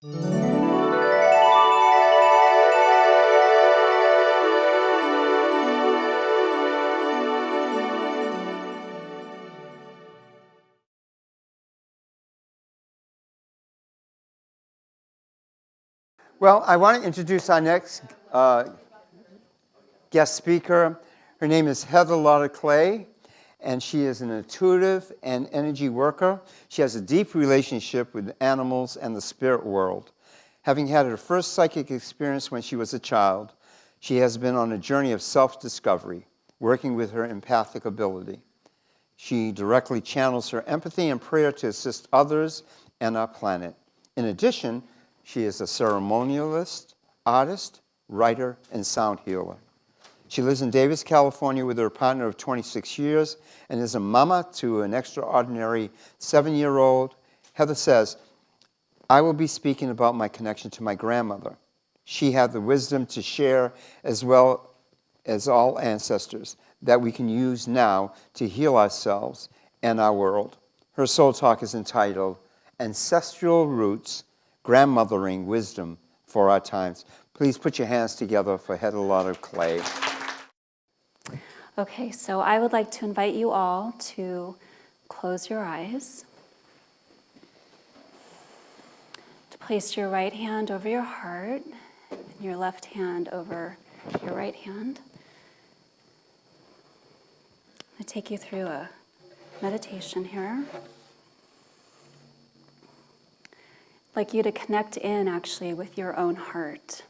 Well, I want to introduce our next guest speaker. Her name is Lauter, and she is an intuitive and energy worker. She has a deep relationship with animals and the spirit world. Having had her first psychic experience when she was a child, she has been on a journey of self-discovery, working with her empathic ability. She directly channels her empathy and prayer to assist others and our planet. In addition, she is a ceremonialist, artist, writer, and sound healer. She lives in Davis, California with her partner of 26 years and is a mama to an extraordinary 7-year-old. Heather says, I will be speaking about my connection to my grandmother. She had the wisdom to share, as well as all ancestors, that we can use now to heal ourselves and our world. Her soul talk is entitled Ancestral Roots, Grandmothering Wisdom for Our Times. Please put your hands together for Heather Lauter. Okay, so I would like to invite you all to close your eyes, to place your right hand over your heart and your left hand over your right hand. I'm going to take you through a meditation here. I'd like you to connect in actually with your own heart.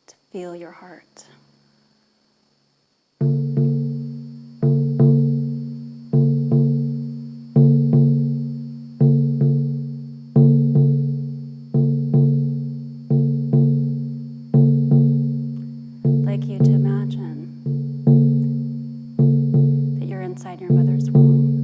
To feel your heart. I'd like you to imagine that you're inside your mother's womb.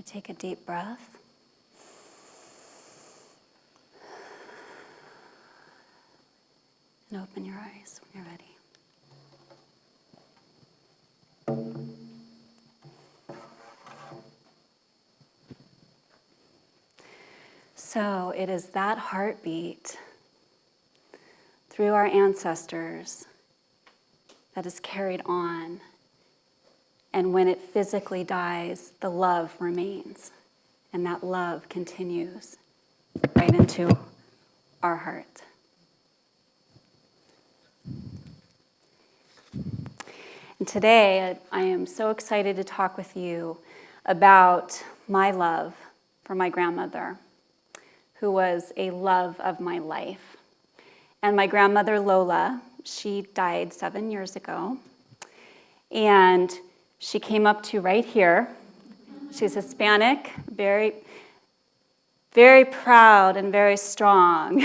Take a deep breath. And open your eyes when you're ready. So it is that heartbeat through our ancestors that is carried on. And when it physically dies, the love remains. And that love continues right into our heart. And today, I am so excited to talk with you about my love for my grandmother, who was a love of my life. And my grandmother, Lola, she died 7 years ago. And she came up to right here. She's Hispanic, very, very proud and very strong,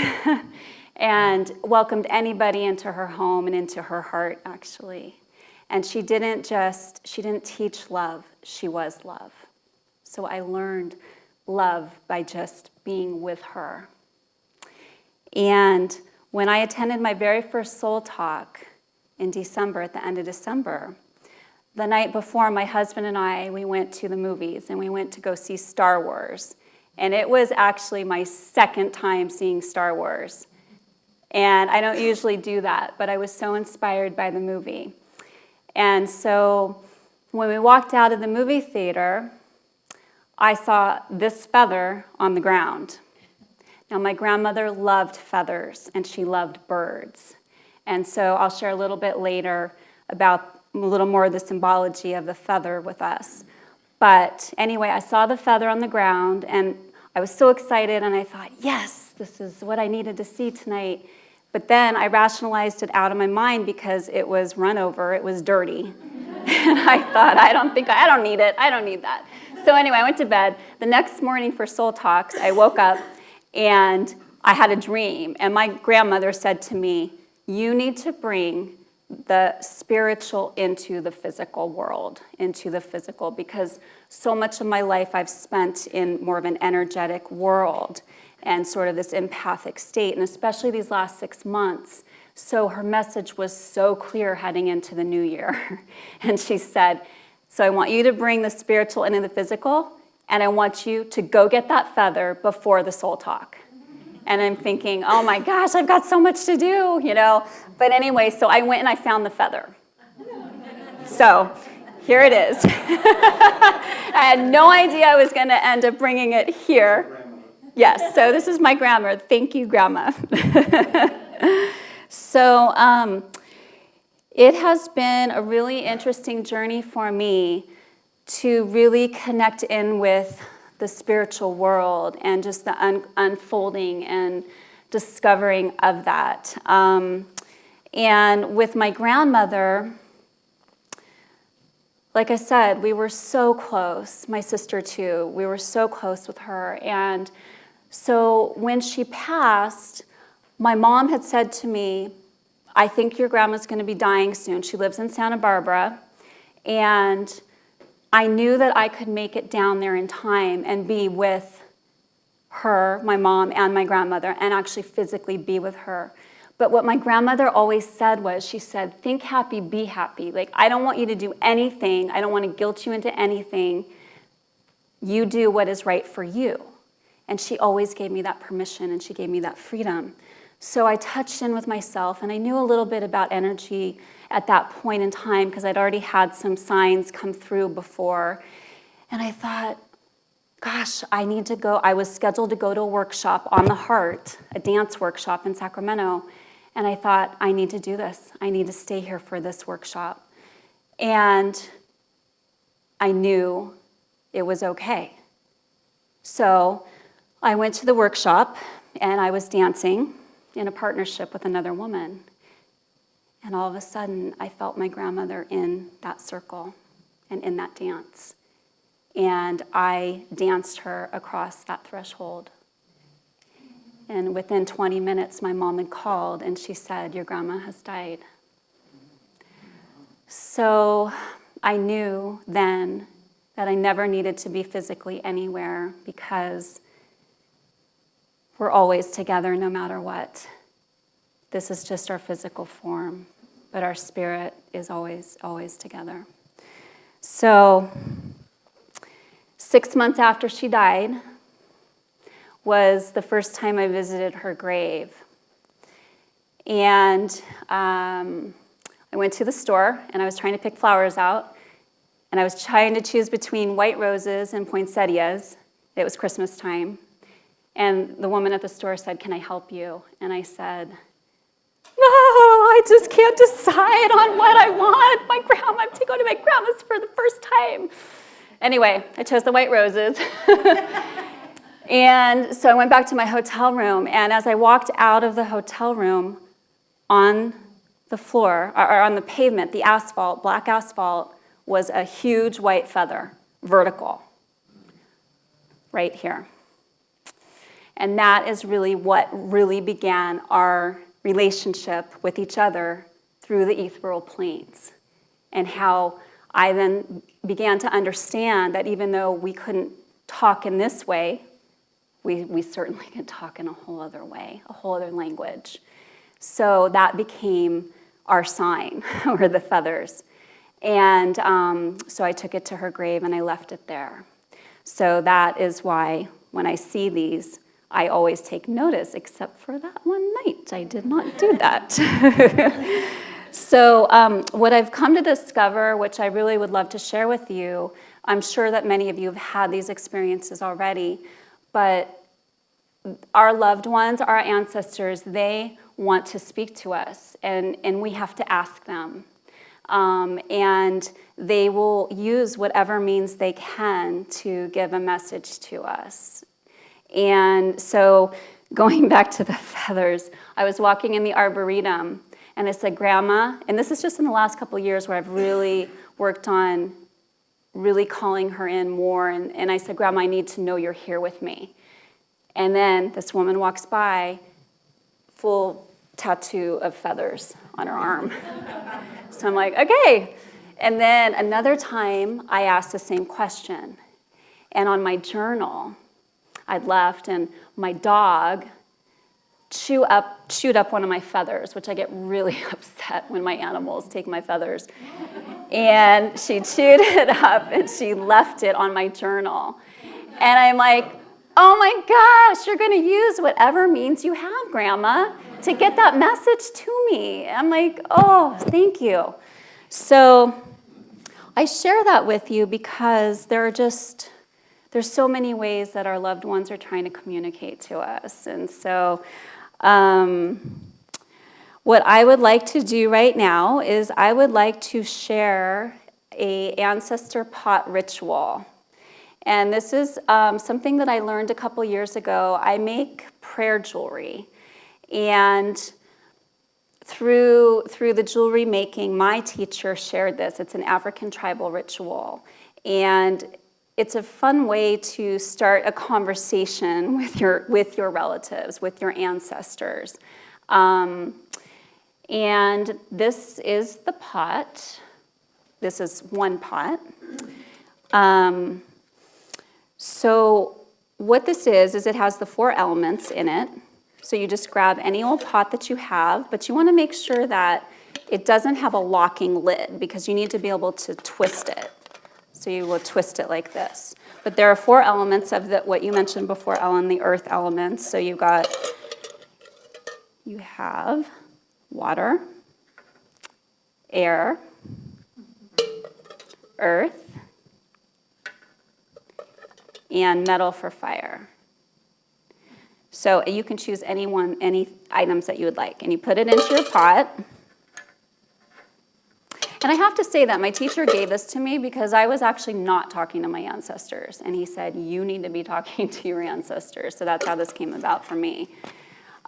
and welcomed anybody into her home and into her heart, actually. And she didn't teach love, she was love. So I learned love by just being with her. And when I attended my very first soul talk in December, at the end of December, the night before, my husband and we went to the movies, and we went to go see Star Wars. And it was actually my second time seeing Star Wars. And I don't usually do that, but I was so inspired by the movie. And so when we walked out of the movie theater, I saw this feather on the ground. Now, my grandmother loved feathers, and she loved birds. And so I'll share a little bit later about a little more of the symbology of the feather with us. But anyway, I saw the feather on the ground, and I was so excited, and I thought, yes, this is what I needed to see tonight. But then I rationalized it out of my mind because it was run over, it was dirty. And I thought, I don't need it, I don't need that. So anyway, I went to bed. The next morning for Soul Talks, I woke up, and I had a dream. And my grandmother said to me, you need to bring the spiritual into the physical world, because so much of my life I've spent in more of an energetic world and sort of this empathic state, and especially these last 6 months. So her message was so clear heading into the new year. And she said, so I want you to bring the spiritual into the physical, and I want you to go get that feather before the soul talk. And I'm thinking, oh my gosh, I've got so much to do, But anyway, so I went and I found the feather. So here it is. I had no idea I was going to end up bringing it here. Yes, so this is my grandma. Thank you, Grandma. So it has been a really interesting journey for me to really connect in with the spiritual world and just the unfolding and discovering of that. And with my grandmother, like I said, we were so close, my sister too. We were so close with her. And so when she passed, my mom had said to me, I think your grandma's going to be dying soon. She lives in Santa Barbara. And I knew that I could make it down there in time and be with her, my mom, and my grandmother, and actually physically be with her. But what my grandmother always said was, she said, think happy, be happy. Like, I don't want you to do anything. I don't want to guilt you into anything. You do what is right for you. And she always gave me that permission, and she gave me that freedom. So I touched in with myself, and I knew a little bit about energy at that point in time because I'd already had some signs come through before. And I thought, gosh, I need to go. I was scheduled to go to a workshop on the heart, a dance workshop in Sacramento. And I thought, I need to do this. I need to stay here for this workshop. And I knew it was okay. So I went to the workshop, and I was dancing in a partnership with another woman. And all of a sudden, I felt my grandmother in that circle and in that dance. And I danced her across that threshold. And within 20 minutes, my mom had called, and she said, your grandma has died. So I knew then that I never needed to be physically anywhere because we're always together no matter what. This is just our physical form, but our spirit is always, always together. So 6 months after she died was the first time I visited her grave. And I went to the store, and I was trying to pick flowers out, and I was trying to choose between white roses and poinsettias. It was Christmas time. And the woman at the store said, can I help you? And I said, no, I just can't decide on what I want. I'm to go to my grandma's for the first time. Anyway, I chose the white roses. And so I went back to my hotel room, and as I walked out of the hotel room, on the floor, or on the pavement, the asphalt, black asphalt, was a huge white feather, vertical. right here. And that is really what really began our relationship with each other through the ethereal planes. And how I then began to understand that even though we couldn't talk in this way, we certainly could talk in a whole other way, a whole other language. So that became our sign, or the feathers. And so I took it to her grave and I left it there. So that is why when I see these, I always take notice, except for that one night. I did not do that. So what I've come to discover, which I really would love to share with you, I'm sure that many of you have had these experiences already, but our loved ones, our ancestors, they want to speak to us, and we have to ask them. And they will use whatever means they can to give a message to us. And so going back to the feathers, I was walking in the Arboretum, and I said, Grandma, and this is just in the last couple of years where I've really worked on really calling her in more, and I said, Grandma, I need to know you're here with me. And then this woman walks by, full tattoo of feathers on her arm. So I'm like, okay. And then another time, I asked the same question. And on my journal, I'd left, and my dog chewed up one of my feathers, which I get really upset when my animals take my feathers. And she chewed it up, and she left it on my journal. And I'm like, oh my gosh, you're going to use whatever means you have, Grandma, to get that message to me. I'm like, oh, thank you. So I share that with you because there's so many ways that our loved ones are trying to communicate to us. And so what I would like to do right now is I would like to share an ancestor pot ritual. And this is something that I learned a couple years ago. I make prayer jewelry. And through the jewelry making, my teacher shared this. It's an African tribal ritual. And it's a fun way to start a conversation with your relatives, with your ancestors. And this is the pot. This is one pot. So what this is it has the 4 elements in it. So you just grab any old pot that you have, but you want to make sure that it doesn't have a locking lid because you need to be able to twist it. So you will twist it like this. But there are 4 elements of what you mentioned before, Ellen, the earth elements. So you have water, air, earth, and metal for fire. So you can choose any items that you would like, and you put it into your pot. And I have to say that my teacher gave this to me because I was actually not talking to my ancestors, and he said, you need to be talking to your ancestors. So that's how this came about for me.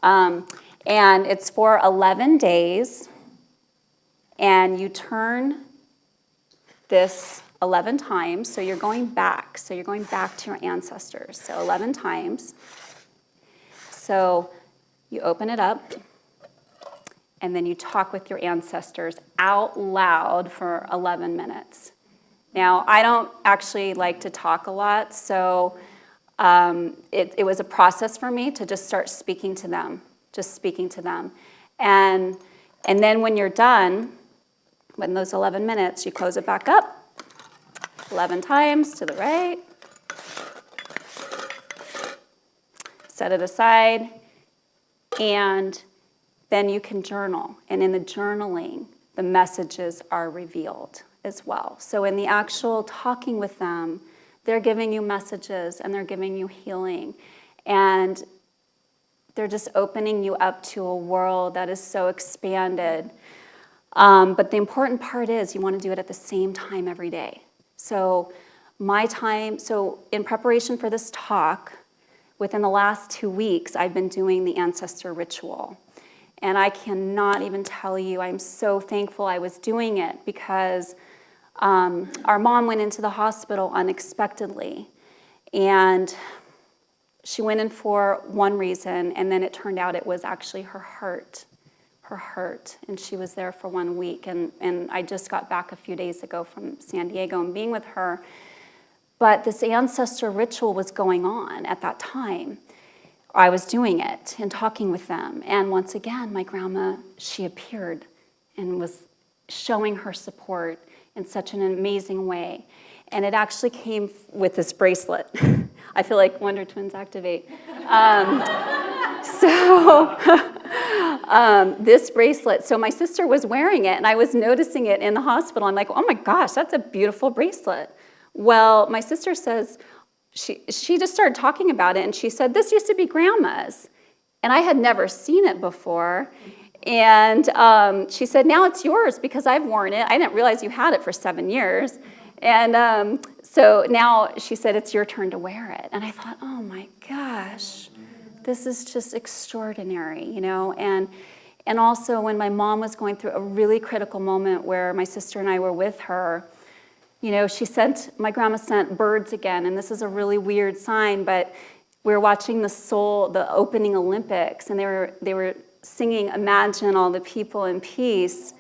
And it's for 11 days, and you turn this 11 times, so you're going back. So you're going back to your ancestors. So 11 times. So you open it up, and then you talk with your ancestors out loud for 11 minutes. Now, I don't actually like to talk a lot, so it was a process for me to just start speaking to them, And then when you're done, when those 11 minutes, you close it back up, 11 times to the right, set it aside, and then you can journal. And in the journaling, the messages are revealed as well. So in the actual talking with them, they're giving you messages and they're giving you healing. And they're just opening you up to a world that is so expanded. But the important part is you want to do it at the same time every day. So in preparation for this talk, within the last 2 weeks, I've been doing the ancestor ritual. And I cannot even tell you, I'm so thankful I was doing it because our mom went into the hospital unexpectedly. And she went in for one reason, and then it turned out it was actually her heart. And she was there for 1 week. And I just got back a few days ago from San Diego and being with her. But this ancestor ritual was going on at that time. I was doing it and talking with them. And once again, my grandma, she appeared and was showing her support in such an amazing way. And it actually came with this bracelet. I feel like Wonder Twins activate. This bracelet, so my sister was wearing it, and I was noticing it in the hospital. I'm like, oh my gosh, that's a beautiful bracelet. Well, my sister says, she just started talking about it, and she said, this used to be Grandma's. And I had never seen it before. And she said, now it's yours because I've worn it. I didn't realize you had it for 7 years. And so now she said, it's your turn to wear it. And I thought, oh my gosh, this is just extraordinary, you know? And also when my mom was going through a really critical moment where my sister and I were with her, you know, my grandma sent birds again, and this is a really weird sign, but we were watching the opening Olympics, and they were singing Imagine All the People in Peace,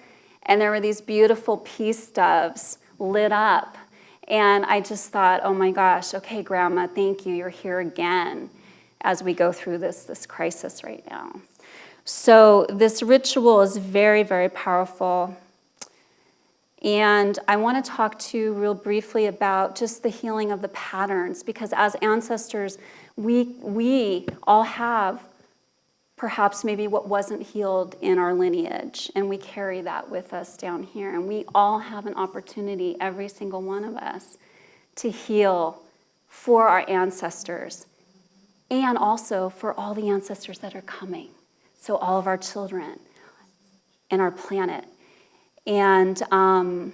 and there were these beautiful peace doves lit up. And I just thought, oh my gosh, okay, Grandma, thank you, you're here again as we go through this crisis right now. So this ritual is very, very powerful. And I want to talk to you real briefly about just the healing of the patterns, because as ancestors, we all have perhaps maybe what wasn't healed in our lineage, and we carry that with us down here. And we all have an opportunity, every single one of us, to heal for our ancestors and also for all the ancestors that are coming. So all of our children and our planet. And I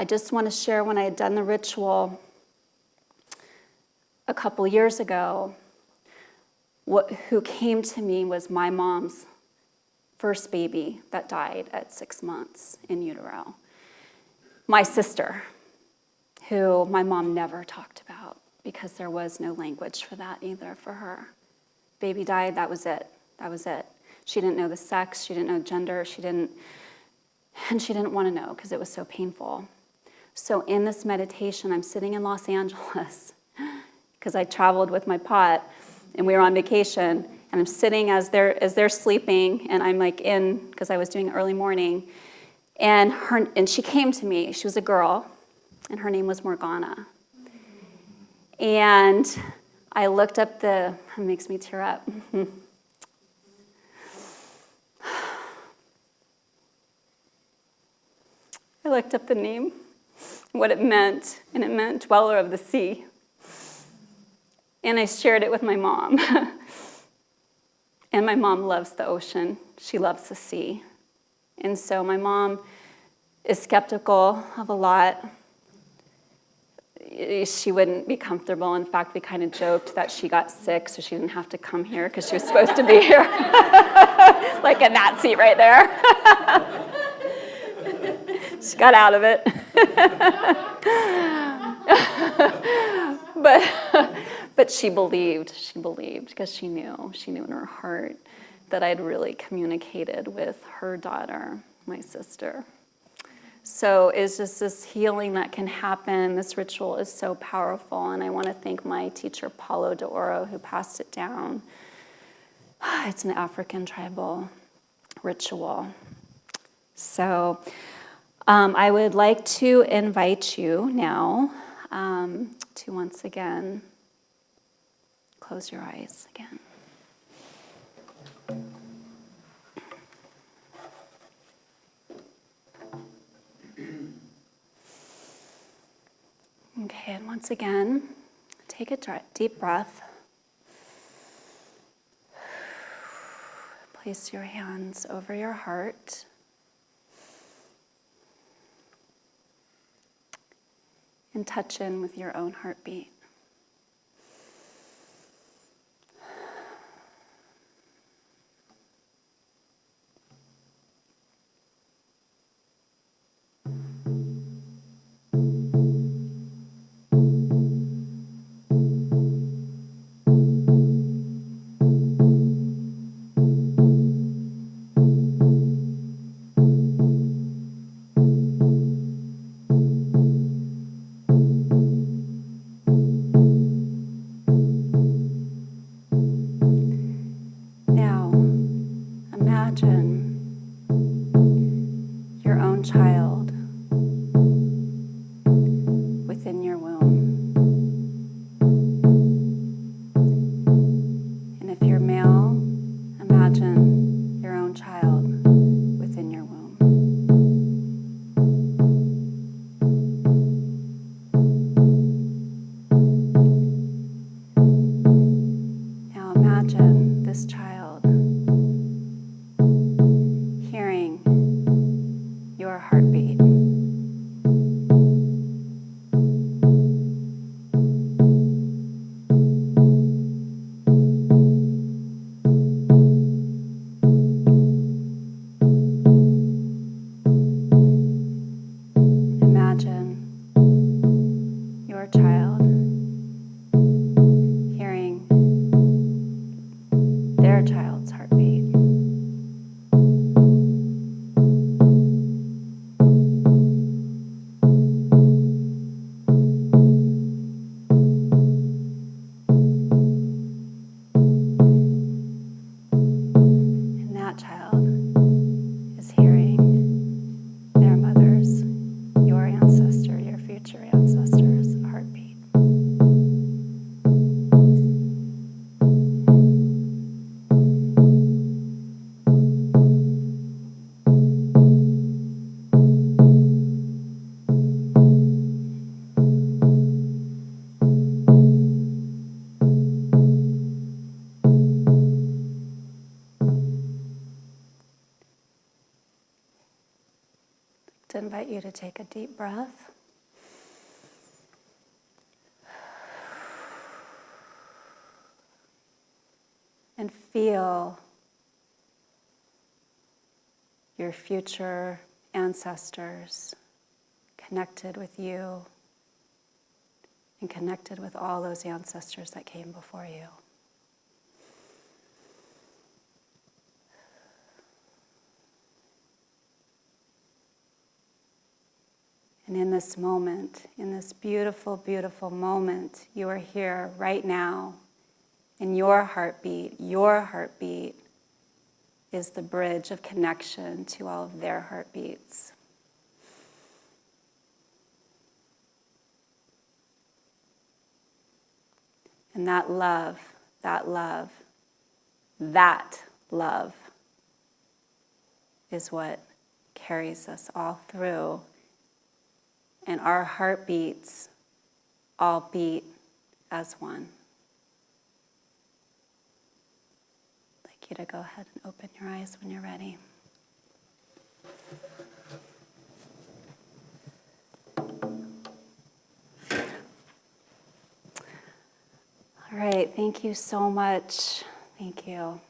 just want to share, when I had done the ritual a couple years ago, who came to me was my mom's first baby that died at 6 months in utero. My sister, who my mom never talked about because there was no language for that either for her. Baby died, that was it. That was it. She didn't know the sex, she didn't know gender, she didn't want to know because it was so painful. So in this meditation, I'm sitting in Los Angeles because I traveled with my pot, and we were on vacation, and I'm sitting as they're sleeping, and I'm like because I was doing early morning, and she came to me. She was a girl, and her name was Morgana. And I looked up it makes me tear up. I looked up the name, what it meant, and it meant dweller of the sea. And I shared it with my mom. And my mom loves the ocean. She loves the sea. And so my mom is skeptical of a lot. She wouldn't be comfortable. In fact, we kind of joked that she got sick so she didn't have to come here because she was supposed to be here. Like in that seat right there. She got out of it. But she believed because she knew in her heart that I'd really communicated with her daughter, my sister. So it's just this healing that can happen. This ritual is so powerful, and I want to thank my teacher, Paulo de Oro, who passed it down. It's an African tribal ritual. So I would like to invite you now to once again close your eyes again. Okay, and once again, take a deep breath. Place your hands over your heart. And touch in with your own heartbeat. invite you to take a deep breath. And feel your future ancestors connected with you and connected with all those ancestors that came before you. And in this moment, in this beautiful, beautiful moment, you are here right now. And your heartbeat is the bridge of connection to all of their heartbeats. And that love is what carries us all through. And our heartbeats all beat as one. I'd like you to go ahead and open your eyes when you're ready. All right, thank you so much. Thank you.